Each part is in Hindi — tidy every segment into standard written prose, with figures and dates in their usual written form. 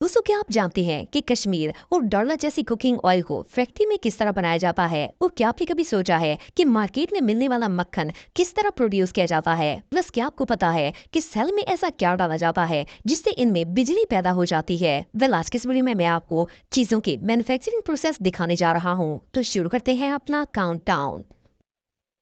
दोस्तों, क्या आप जानते हैं कि कश्मीर और डॉलर जैसी कुकिंग ऑयल को फैक्ट्री में किस तरह बनाया जाता है? और क्या आपने कभी सोचा है कि मार्केट में मिलने वाला मक्खन किस तरह प्रोड्यूस किया जाता है? प्लस क्या आपको पता है कि सेल में ऐसा क्या डाला जाता है जिससे इनमें बिजली पैदा हो जाती है? वेल, आज के इस वीडियो में मैं आपको चीजों के मैन्युफैक्चरिंग प्रोसेस दिखाने जा रहा हूँ। तो शुरू करते हैं अपना काउंटडाउन।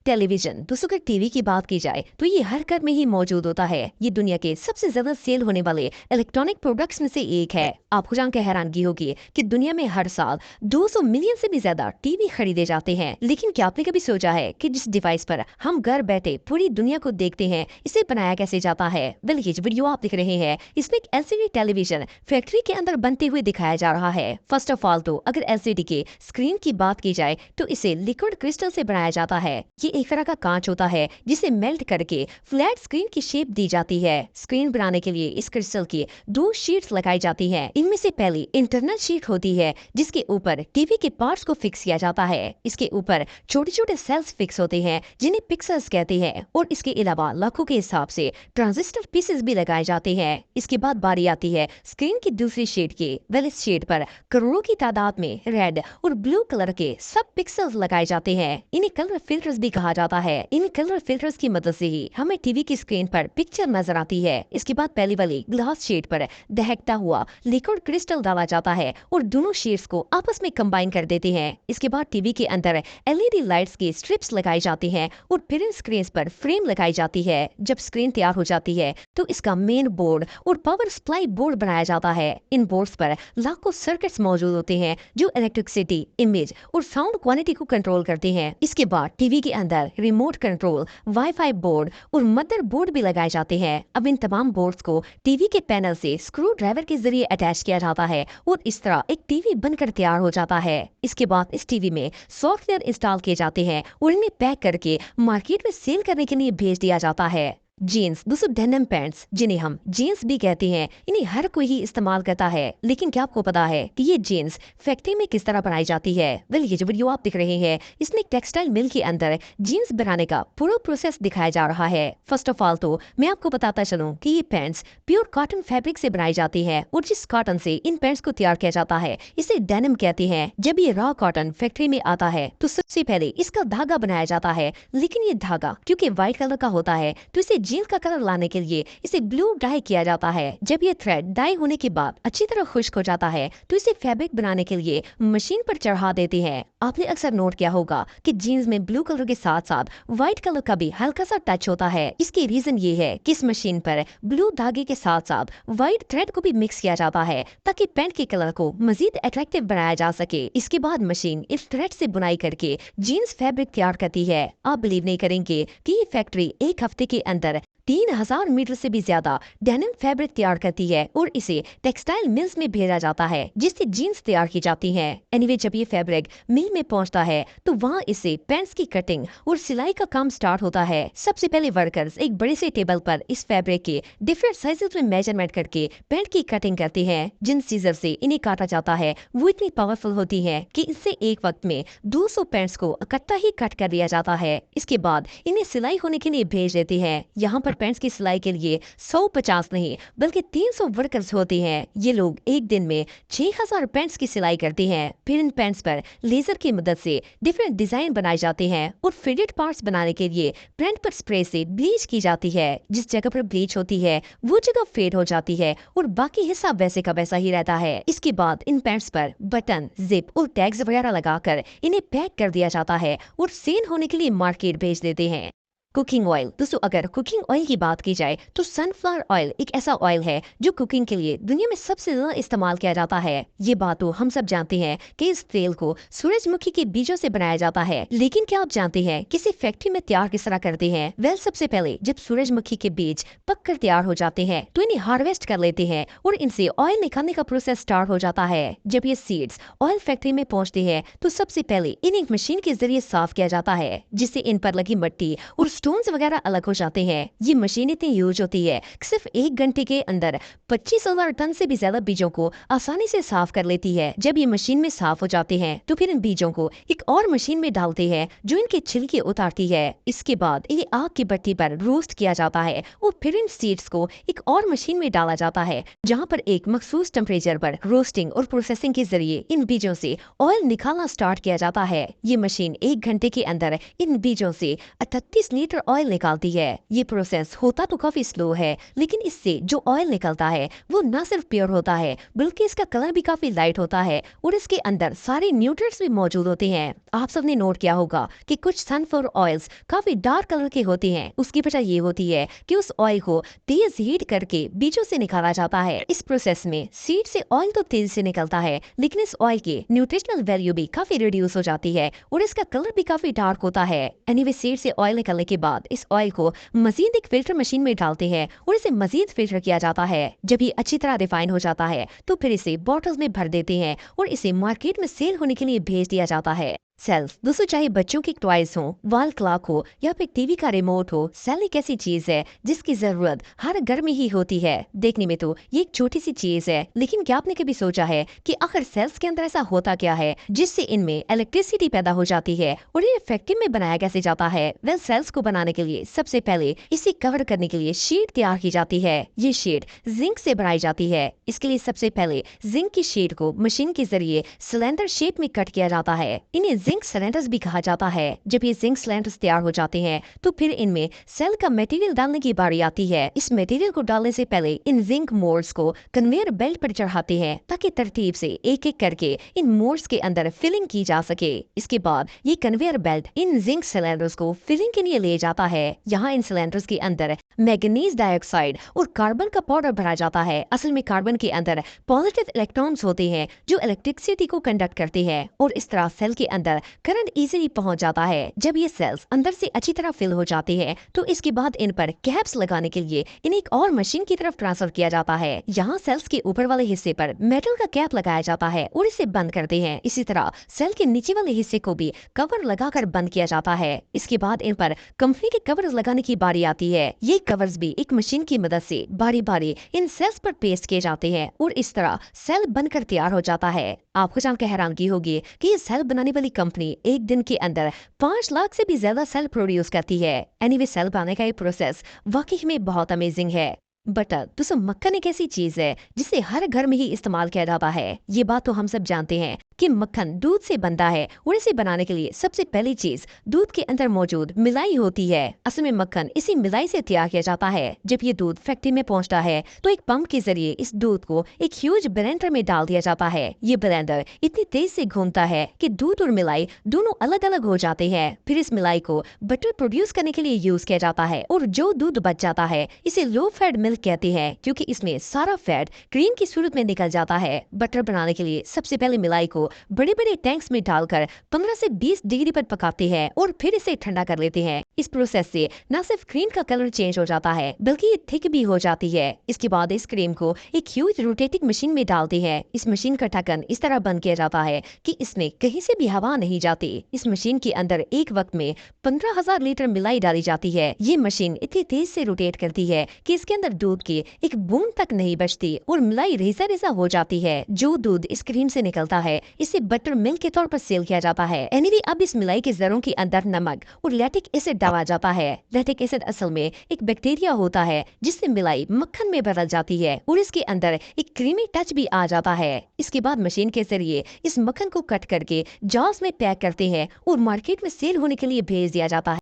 टेलीविजन। दोस्तों, अगर टीवी की बात की जाए तो ये हर घर में ही मौजूद होता है। ये दुनिया के सबसे ज्यादा सेल होने वाले इलेक्ट्रॉनिक प्रोडक्ट्स में से एक है। आपको जानकर हैरानगी होगी कि दुनिया में हर साल 200 मिलियन से भी ज्यादा टीवी खरीदे जाते हैं। लेकिन क्या आपने कभी सोचा है कि जिस डिवाइस पर हम घर बैठे पूरी दुनिया को देखते हैं, इसे बनाया कैसे जाता है? वेल, ये जो वीडियो आप देख रहे हैं, इसमें एक एलसीडी टेलीविजन फैक्ट्री के अंदर बनते हुए दिखाया जा रहा है। फर्स्ट ऑफ ऑल तो अगर एलसीडी के स्क्रीन की बात की जाए तो इसे लिक्विड क्रिस्टल से बनाया जाता है। ये एक तरह का कांच होता है जिसे मेल्ट करके फ्लैट स्क्रीन की शेप दी जाती है। स्क्रीन बनाने के लिए इस क्रिस्टल की दो शीट्स लगाई जाती हैं। इनमें से पहली इंटरनल शीट होती है जिसके ऊपर टीवी के पार्ट्स को फिक्स किया जाता है। इसके ऊपर छोटे छोटे सेल्स फिक्स होते हैं जिन्हें पिक्सेल्स कहते हैं, और इसके अलावा लाखों के हिसाब से ट्रांजिस्टर पीसेस भी लगाए जाते हैं। इसके बाद बारी आती है स्क्रीन की दूसरी शीट की। वेल, इस शीट पर करोड़ों की तादाद में रेड और ब्लू कलर के सब पिक्सेल्स लगाए जाते हैं। इन्हें कलर फिल्टर्स भी कहा जाता है। इन कलर फिल्टर्स की मदद से ही हमें टीवी की स्क्रीन पर पिक्चर नजर आती है। इसके बाद पहली वाली ग्लास शीट पर दहकता हुआ लिक्विड क्रिस्टल डाला जाता है और दोनों शीट्स को आपस में कंबाइन कर देते हैं। इसके बाद टीवी के अंदर एलईडी लाइट्स की स्ट्रिप्स लगाई जाती हैं और फिर इन स्क्रीन पर फ्रेम लगाई जाती है। जब स्क्रीन तैयार हो जाती है तो इसका मेन बोर्ड और पावर सप्लाई बोर्ड बनाया जाता है। इन बोर्ड्स पर लाखों सर्किट्स मौजूद होते हैं जो इलेक्ट्रिसिटी, इमेज और साउंड क्वालिटी को कंट्रोल करते हैं। इसके बाद टीवी के अंदर रिमोट कंट्रोल, वाईफाई बोर्ड और मदर बोर्ड भी लगाए जाते हैं। अब इन तमाम बोर्ड्स को टीवी के पैनल से स्क्रू ड्राइवर के जरिए अटैच किया जाता है और इस तरह एक टीवी बनकर तैयार हो जाता है। इसके बाद इस टीवी में सॉफ्टवेयर इंस्टॉल किए जाते हैं और इन्हें पैक करके मार्केट में सेल करने के लिए भेज दिया जाता है। जीन्स। दोस्तों, डेनिम पैंट्स, जिन्हें हम जीन्स भी कहते हैं, इन्हें हर कोई ही इस्तेमाल करता है। लेकिन क्या आपको पता है कि ये जीन्स फैक्ट्री में किस तरह बनाई जाती है? वेल, ये जो वीडियो आप देख रहे हैं, इसमें एक टेक्सटाइल मिल के अंदर जीन्स बनाने का पूरा प्रोसेस दिखाया जा रहा है। फर्स्ट ऑफ ऑल तो मैं आपको बताता चलूं कि ये पैंट्स प्योर कॉटन फैब्रिक से बनाई जाती है और जिस कॉटन से इन पैंट्स को तैयार किया जाता है इसे डेनिम कहते हैं। जब ये रॉ कॉटन फैक्ट्री में आता है तो सबसे पहले इसका धागा बनाया जाता है। लेकिन ये धागा क्योंकि व्हाइट कलर का होता है तो इसे जीन्स का कलर लाने के लिए इसे ब्लू डाई किया जाता है। जब ये थ्रेड डाई होने के बाद अच्छी तरह खुश्क हो जाता है तो इसे फैब्रिक बनाने के लिए मशीन पर चढ़ा देते हैं। आपने अक्सर नोट किया होगा कि जीन्स में ब्लू कलर के साथ साथ व्हाइट कलर का भी हल्का सा टच होता है। इसकी रीजन ये है कि इस मशीन पर ब्लू धागे के साथ साथ व्हाइट थ्रेड को भी मिक्स किया जाता है ताकि पैंट के कलर को मजीद अट्रैक्टिव बनाया जा सके। इसके बाद मशीन इस थ्रेड से बुनाई करके जीन्स फैब्रिक तैयार करती है। आप बिलीव नहीं करेंगे कि ये फैक्ट्री एक हफ्ते के अंदर 3000 मीटर से भी ज्यादा डेनिम फैब्रिक तैयार करती है और इसे टेक्सटाइल मिल्स में भेजा जाता है जिससे जीन्स तैयार की जाती हैं। एनीवे, जब ये फैब्रिक मिल में पहुंचता है तो वहां इसे पैंट्स की कटिंग और सिलाई का काम स्टार्ट होता है। सबसे पहले वर्कर्स एक बड़े से टेबल पर इस फैब्रिक के डिफरेंट साइजेस में मेजरमेंट करके पैंट की कटिंग करते हैं। जिन सीजर से इन्हें काटा जाता है वो इतनी पावरफुल होती है कि इससे एक वक्त में 200 पैंट्स को इकट्ठा ही कट कर दिया जाता है। इसके बाद इन्हें सिलाई होने के लिए भेज देते हैं। यहाँ पर पैंट्स की सिलाई के लिए 150 नहीं बल्कि 300 वर्कर्स होते हैं। ये लोग एक दिन में 6000 पैंट्स की सिलाई करते हैं। फिर इन पैंट्स पर लेजर की मदद से डिफरेंट डिजाइन बनाए जाते हैं और फिटेड पार्ट्स बनाने के लिए पैंट पर स्प्रे से ब्लीच की जाती है। जिस जगह पर ब्लीच होती है वो जगह फेड हो जाती है और बाकी हिस्सा वैसे का वैसा ही रहता है। इसके बाद इन पैंट्स पर बटन, जिप और टैग्स वगैरह लगाकर इन्हें पैक कर दिया जाता है और सेल होने के लिए मार्केट भेज देते हैं। Cooking oil. दोस्तों, अगर कुकिंग ऑयल की बात की जाए तो सनफ्लावर ऑयल एक ऐसा ऑयल है जो कुकिंग के लिए दुनिया में सबसे ज्यादा इस्तेमाल किया जाता है। ये बात तो हम सब जानते हैं कि इस तेल को सूरजमुखी के बीजों से बनाया जाता है। लेकिन क्या आप जानते हैं कि इसे फैक्ट्री में तैयार किस तरह करते हैं? वेल, सबसे पहले जब सूरजमुखी के बीज पककर तैयार हो जाते हैं तो इन्हें हार्वेस्ट कर लेते हैं और इनसे ऑयल निकालने का प्रोसेस स्टार्ट हो जाता है। जब ये सीड्स ऑयल फैक्ट्री में पहुंचते हैं तो सबसे पहले इन्हें एक मशीन के जरिए साफ किया जाता है जिससे इन पर लगी मिट्टी और स्टोन्स वगैरह अलग हो जाते हैं। ये मशीन इतनी यूज होती है कि सिर्फ 1 घंटे के अंदर 25,000 टन से भी ज्यादा बीजों को आसानी से साफ कर लेती है। जब ये मशीन में साफ हो जाते हैं तो फिर इन बीजों को एक और मशीन में डालते हैं जो इनके छिलके उतारती है। इसके बाद इन्हें आग की भट्टी पर रोस्ट किया जाता है और फिर इन सीड्स को एक और मशीन में डाला जाता है जहाँ पर एक मखसूस टेम्परेचर पर रोस्टिंग और प्रोसेसिंग के जरिए इन बीजों से ऑयल निकालना स्टार्ट किया जाता है। ये मशीन 1 घंटे के अंदर इन बीजों से 38 लीटर ऑयल निकालती है। ये प्रोसेस होता तो काफी स्लो है, लेकिन इससे जो ऑयल निकलता है वो न सिर्फ प्योर होता है बल्कि इसका कलर भी काफी लाइट होता है और इसके अंदर सारे न्यूट्रिएंट्स भी मौजूद होते हैं। आप सबने नोट किया होगा कि कुछ सनफ्लावर ऑयल्स काफी डार्क कलर के होते हैं। उसकी वजह ये होती है कि उस ऑयल को तेज हीट करके बीजों से निकाला जाता है। इस प्रोसेस में सीड से ऑयल तो तेज से निकलता है, लेकिन इस ऑयल की न्यूट्रिशनल वैल्यू भी काफी रिड्यूस हो जाती है और इसका कलर भी काफी डार्क होता है। एनीवे, सीड से ऑयल निकलने के बाद इस ऑयल को मजीद एक फिल्टर मशीन में डालते हैं और इसे मजीद फिल्टर किया जाता है। जब ये अच्छी तरह रिफाइन हो जाता है तो फिर इसे बॉटल्स में भर देते हैं और इसे मार्केट में सेल होने के लिए भेज दिया जाता है। सेल्फ दोस्तों, चाहे बच्चों की टॉयज हो, वॉल क्लॉक हो या फिर टीवी का रिमोट हो, सेल एक ऐसी चीज है जिसकी जरूरत हर घर में ही होती है। देखने में तो ये एक छोटी सी चीज है, लेकिन क्या आपने कभी सोचा है कि आखिर सेल्स के अंदर ऐसा होता क्या है जिससे इनमें इलेक्ट्रिसिटी पैदा हो जाती है और ये फैक्ट्री में बनाया कैसे जाता है? वेल, सेल्स को बनाने के लिए सबसे पहले इसे कवर करने के लिए शीट तैयार की जाती है। ये शीट जिंक से बनाई जाती है। इसके लिए सबसे पहले जिंक की शीट को मशीन के जरिए सिलेंडर शेप में कट किया जाता है। इन्हें जिंक सिलेंडर्स भी कहा जाता है। जब ये जिंक सिलेंडर्स तैयार हो जाते हैं तो फिर इनमें सेल का मटेरियल डालने की बारी आती है। इस मटेरियल को डालने से पहले इन जिंक मोल्ड्स को कन्वेयर बेल्ट पर चढ़ाते हैं ताकि तरतीब से एक एक करके इन मोल्ड्स के अंदर फिलिंग की जा सके। इसके बाद ये conveyor belt in zinc cylinders को फिलिंग के लिए ले जाता है। यहाँ इन सिलेंडर्स के अंदर मैग्नीज डाइऑक्साइड और कार्बन का पाउडर भरा जाता है। असल में कार्बन के अंदर पॉजिटिव इलेक्ट्रॉन्स होते हैं जो इलेक्ट्रिसिटी को कंडक्ट करते हैं और इस तरह सेल के अंदर करंट इजीली पहुंच जाता है। जब ये सेल्स अंदर से अच्छी तरह फिल हो जाते हैं तो इसके बाद इन पर कैप्स लगाने के लिए इन्हें एक और मशीन की तरफ ट्रांसफर किया जाता है। यहाँ सेल्स के ऊपर वाले हिस्से पर मेटल का कैप लगाया जाता है और इसे बंद करते हैं। इसी तरह सेल के नीचे वाले हिस्से को भी कवर लगाकर बंद किया जाता है। इसके बाद इन पर कंपनी के कवर्स लगाने की बारी आती है। ये कवर्स भी एक मशीन की मदद से बारी बारी इन सेल्स पर पेस्ट किए जाते हैं और इस तरह सेल बनकर तैयार हो जाता है। आपको जानकर हैरानगी होगी कि ये सेल बनाने वाली कंपनी एक दिन के अंदर 5 लाख से भी ज्यादा सेल प्रोड्यूस करती है। एनीवे, सेल बनाने का ये प्रोसेस वाकई में बहुत अमेजिंग है। बटर दोस्तों, मक्खन एक ऐसी चीज है जिसे हर घर में ही इस्तेमाल किया जाता है। ये बात तो हम सब जानते हैं कि मक्खन दूध से बनता है और इसे बनाने के लिए सबसे पहली चीज दूध के अंदर मौजूद मिलाई होती है। असल में मक्खन इसी मिलाई से तैयार किया जाता है। जब ये दूध फैक्ट्री में पहुंचता है तो एक पंप के जरिए इस दूध को एक ह्यूज ब्लेंडर में डाल दिया जाता है। ये ब्लेंडर इतनी तेज से घूमता है कि दूध और मिलाई दोनों अलग अलग हो जाते हैं। फिर इस मिलाई को बटर प्रोड्यूस करने के लिए यूज किया जाता है और जो दूध बच जाता है इसे लो फैट मिल्क कहते हैं, क्योंकि इसमें सारा फैट क्रीम की सूरत में निकल जाता है। बटर बनाने के लिए सबसे पहले मिलाई को बड़े बड़े टैंक्स में डालकर 15 से 20 डिग्री पर पकाते हैं और फिर इसे ठंडा कर लेते हैं। इस प्रोसेस से न सिर्फ क्रीम का कलर चेंज हो जाता है बल्कि ये थिक भी हो जाती है। इसके बाद इस क्रीम को एक ह्यूज रोटेटिंग मशीन में डालते हैं। इस मशीन का ढक्कन इस तरह बंद किया जाता है कि इसमें कहीं से भी हवा नहीं जाती। इस मशीन के अंदर एक वक्त में 15,000 लीटर मिलाई डाली जाती है। ये मशीन इतनी तेज से रोटेट करती है कि इसके अंदर दूध की एक बूंद तक नहीं बचती और मिलाई रेजा रेजा हो जाती है। जो दूध इस क्रीम से निकलता है इसे बटर मिल्क के तौर पर सेल किया जाता है। एनीवे, अब इस मिलाई के जरों के अंदर नमक और लैक्टिक एसिड डाला जाता है। लैक्टिक एसिड असल में एक बैक्टीरिया होता है जिससे मिलाई मक्खन में बदल जाती है और इसके अंदर एक क्रीमी टच भी आ जाता है। इसके बाद मशीन के जरिए इस मक्खन को कट करके जार्स में पैक करते हैं और मार्केट में सेल होने के लिए भेज दिया जाता है।